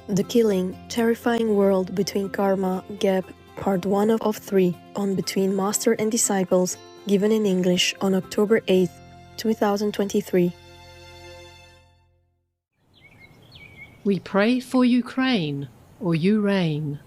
The Killing, Terrifying World Between Karma, Gap, Part 1 of 3 on Between Master and Disciples, given in English on October 8, 2023. We pray for Ukraine, or you reign.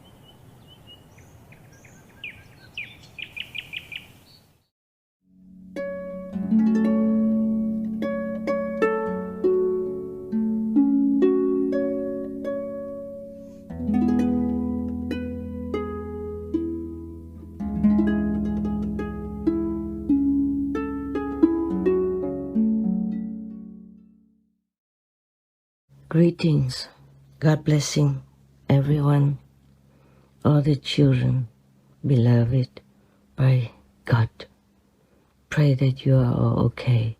Greetings, God blessing everyone, all the children, beloved by God. Pray that you are all okay.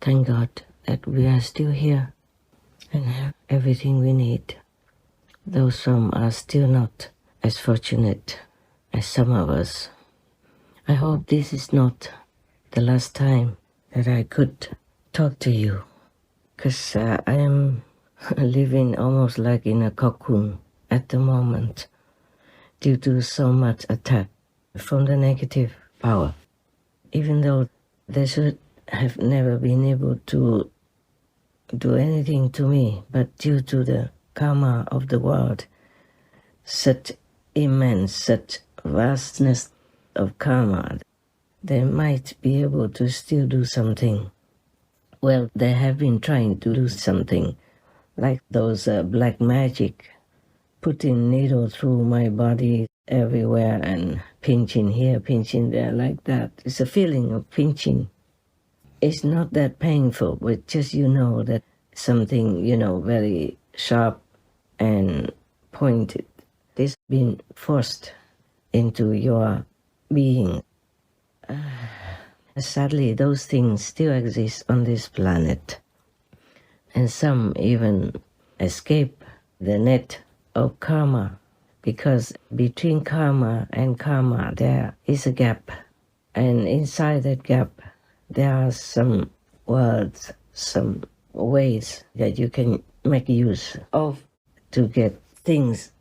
Thank God that we are still here and have everything we need. Those some are still not as fortunate as some of us. I hope this is not the last time that I could talk to you, because I am living almost like in a cocoon at the moment due to so much attack from the negative power. Even though they should have never been able to do anything to me, but due to the karma of the world, such immense, such vastness of karma, they might be able to still do something. Well, they have been trying to do something, like those black magic, putting needle through my body everywhere and pinching here, pinching there, like that. It's a feeling of pinching. It's not that painful, but just that something, very sharp and pointed is being forced into your being. Sadly, those things still exist on this planet, and some even escape the net of karma, because between karma and karma there is a gap, and inside that gap there are some words, some ways that you can make use of to get things,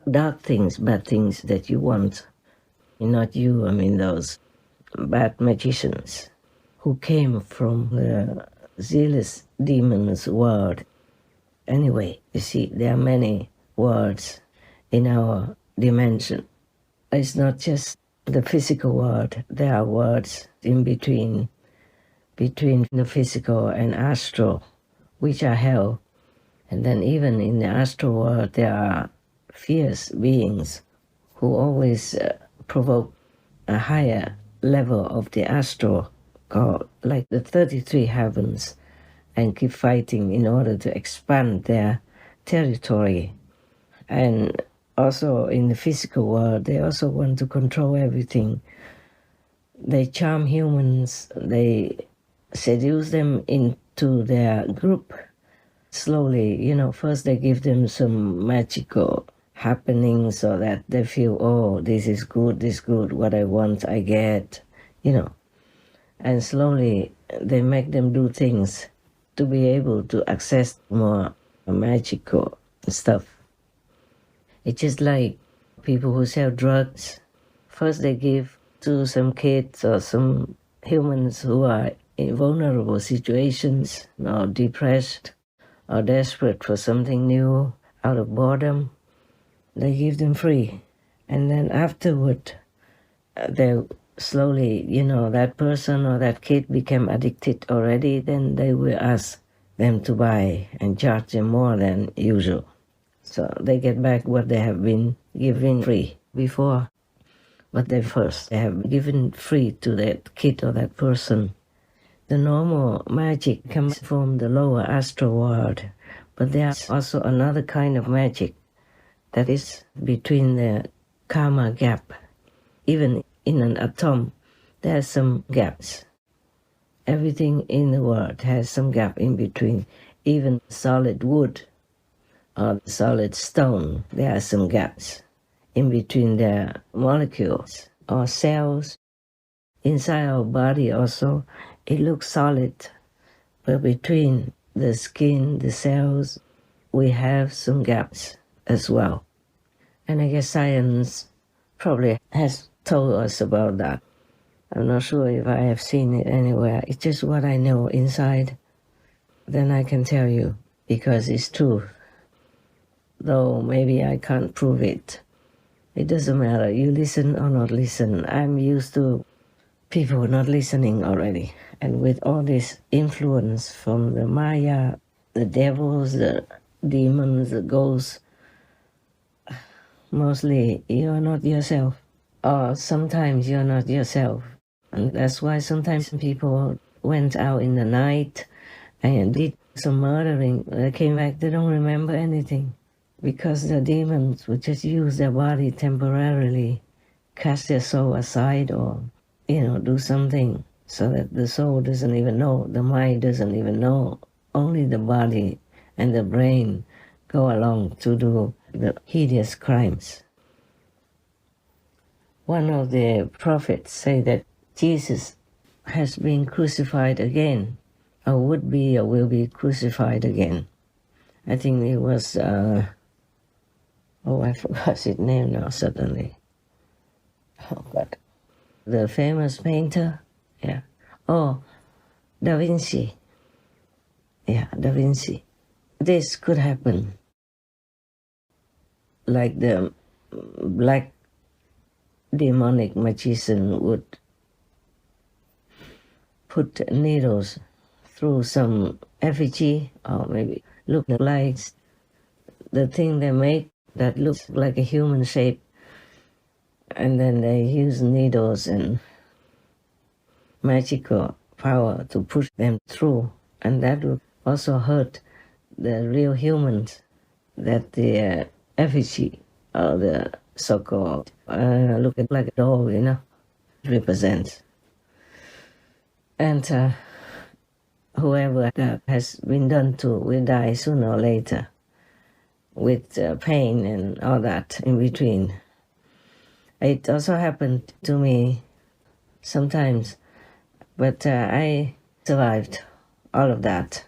dark things, bad things that you want. Not you, I mean those bad magicians who came from the zealous demons world. Anyway, you see, there are many worlds in our dimension. It's not just the physical world. There are worlds in between the physical and astral, which are hell. And then even in the astral world, there are fierce beings who always provoke a higher level of the astral, called like the 33 heavens, and keep fighting in order to expand their territory. And also in the physical world, they also want to control everything. They charm humans, they seduce them into their group. Slowly, first they give them some magical happenings so that they feel, oh, this is good, what I want, I get, And slowly they make them do things to be able to access more magical stuff. It's just like people who sell drugs. First they give to some kids or some humans who are in vulnerable situations, or depressed or desperate for something new out of boredom. They give them free. And then afterward, they slowly, that person or that kid became addicted already, then they will ask them to buy and charge them more than usual. So they get back what they have been given free before. But they have given free to that kid or that person. The normal magic comes from the lower astral world, but there's also another kind of magic that is between the karma gap. Even in an atom, there are some gaps. Everything in the world has some gap in between. Even solid wood or solid stone, there are some gaps in between the molecules or cells. Inside our body also, it looks solid, but between the skin, the cells, we have some gaps as well. And I guess science probably has told us about that. I'm not sure if I have seen it anywhere. It's just what I know inside. Then I can tell you, because it's true. Though maybe I can't prove it. It doesn't matter. You listen or not listen. I'm used to people not listening already. And with all this influence from the Maya, the devils, the demons, the ghosts, mostly you're not yourself. Or sometimes you're not yourself. And that's why sometimes people went out in the night and did some murdering. They came back, they don't remember anything. Because the demons would just use their body temporarily, cast their soul aside, or, do something so that the soul doesn't even know, the mind doesn't even know. Only the body and the brain go along to do the hideous crimes. One of the prophets say that Jesus has been crucified again, or would be or will be crucified again. I think it was, I forgot his name now suddenly. Oh, God. The famous painter, yeah. Oh, Da Vinci. Yeah, Da Vinci. This could happen. Like the black demonic magician would put needles through some effigy, or maybe look like the thing they make that looks like a human shape, and then they use needles and magical power to push them through, and that would also hurt the real humans that the effigy or the so-called look like a doll, represents. And whoever that has been done to will die sooner or later, with pain and all that in between. It also happened to me sometimes, but I survived all of that.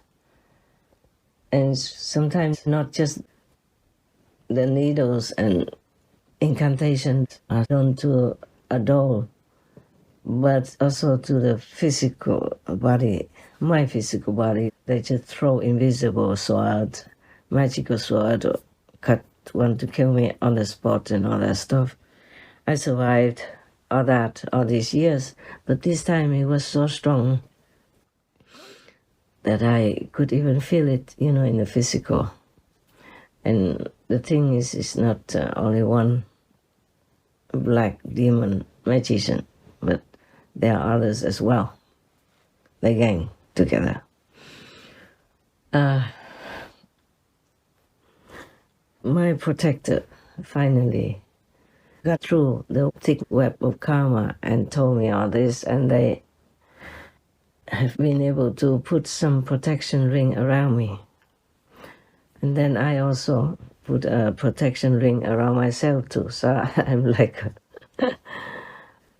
And sometimes not just the needles and incantations are done to a doll, but also to the physical body, my physical body. They just throw invisible sword, magical sword, or cut one to kill me on the spot and all that stuff. I survived all that all these years, but this time it was so strong that I could even feel it, in the physical. And the thing is, it's not only one black demon magician, but there are others as well. They gang together. My protector finally got through the thick web of karma and told me all this, and they have been able to put some protection ring around me. And then I also put a protection ring around myself too, so I'm like a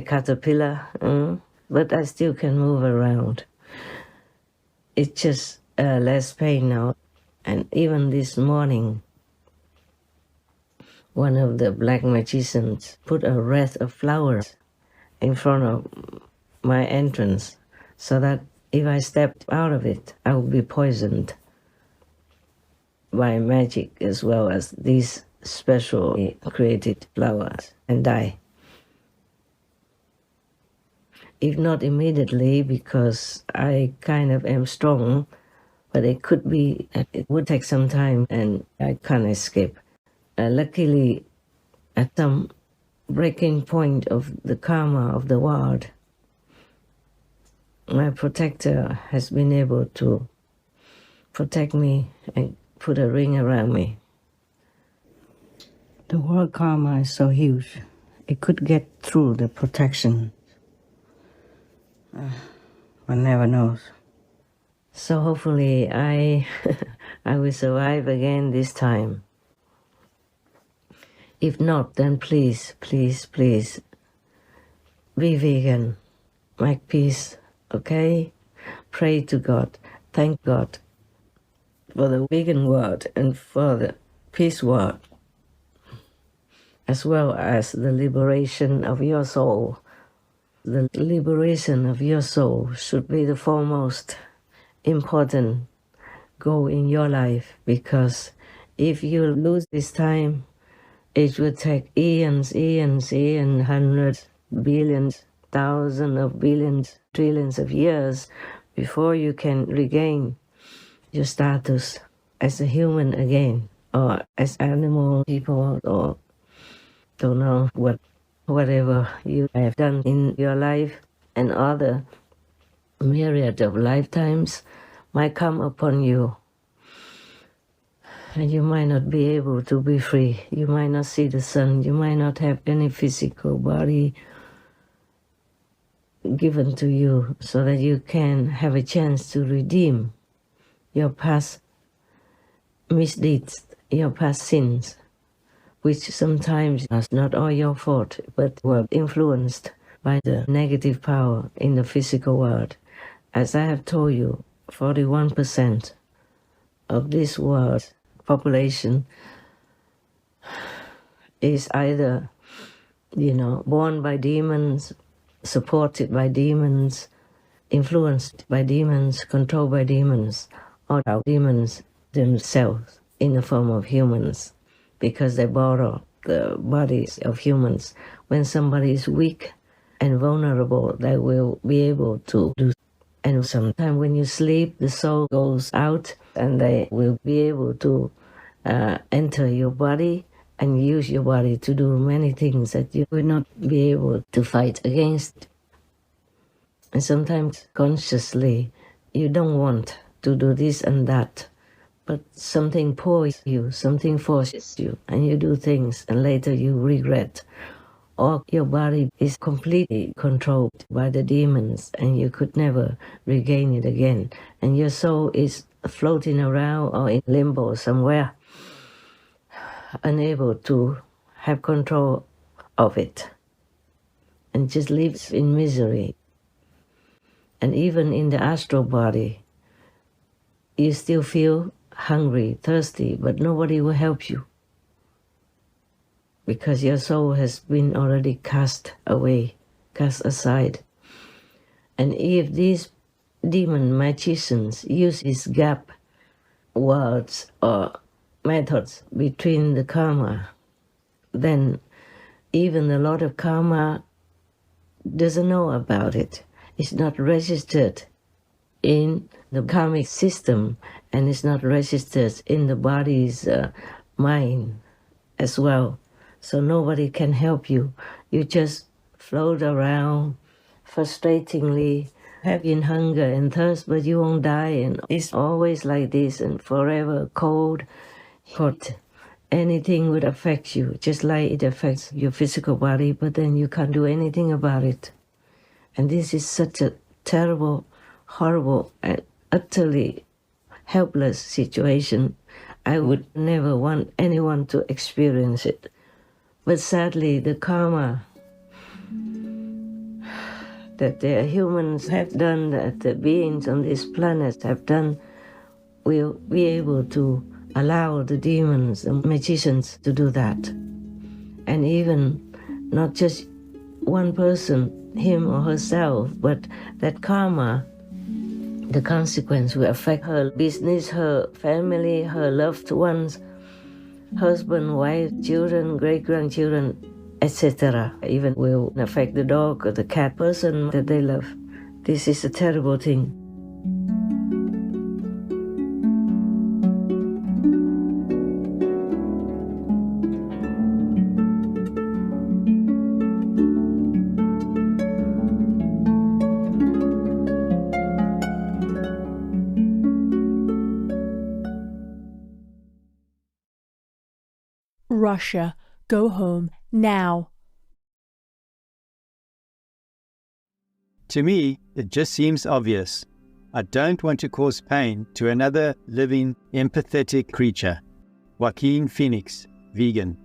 caterpillar, but I still can move around. It's just less pain now. And even this morning, one of the black magicians put a wreath of flowers in front of my entrance, so that if I stepped out of it, I would be poisoned by magic as well as these specially created flowers and die. If not immediately, because I kind of am strong, but it could be, it would take some time and I can't escape. Luckily, at some breaking point of the karma of the world, my protector has been able to protect me and put a ring around me. The world karma is so huge, it could get through the protection. One never knows. So hopefully I will survive again this time. If not, then please, please, please, be vegan, make peace, okay? Pray to God, thank God. for the vegan world and for the peace world, as well as the liberation of your soul. The liberation of your soul should be the foremost important goal in your life, because if you lose this time, it will take eons, hundreds, billions, thousands of billions, trillions of years before you can regain your status as a human again, or as animal people, or don't know whatever you have done in your life, and other myriad of lifetimes might come upon you. And you might not be able to be free. You might not see the sun. You might not have any physical body given to you so that you can have a chance to redeem your past misdeeds, your past sins, which sometimes are not all your fault, but were influenced by the negative power in the physical world. As I have told you, 41% of this world's population is either, born by demons, supported by demons, influenced by demons, controlled by demons, or our demons themselves in the form of humans, because they borrow the bodies of humans. When somebody is weak and vulnerable, they will be able to do. And sometimes when you sleep, the soul goes out and they will be able to enter your body and use your body to do many things that you would not be able to fight against. And sometimes consciously, you don't want to do this and that, but something pulls you, something forces you, and you do things, and later you regret. Or your body is completely controlled by the demons, and you could never regain it again. And your soul is floating around or in limbo somewhere, unable to have control of it, and just lives in misery. And even in the astral body, you still feel hungry, thirsty, but nobody will help you, because your soul has been already cast away, cast aside. And if these demon magicians use these gap words or methods between the karma, then even the Lord of Karma doesn't know about it. It's not registered in the karmic system, and it's not registered in the body's mind as well. So nobody can help you. You just float around frustratingly, having hunger and thirst, but you won't die. And it's always like this, and forever cold, hot. Anything would affect you, just like it affects your physical body, but then you can't do anything about it. And this is such a terrible, horrible, and utterly helpless situation. I would never want anyone to experience it. But sadly, the karma that the humans have done, that the beings on this planet have done, will be able to allow the demons, the magicians, to do that. And even not just one person, him or herself, but that karma, the consequence will affect her business, her family, her loved ones, husband, wife, children, great-grandchildren, etc. Even will affect the dog or the cat person that they love. This is a terrible thing. Russia, go home now. To me, it just seems obvious. I don't want to cause pain to another living, empathetic creature. Joaquin Phoenix, vegan.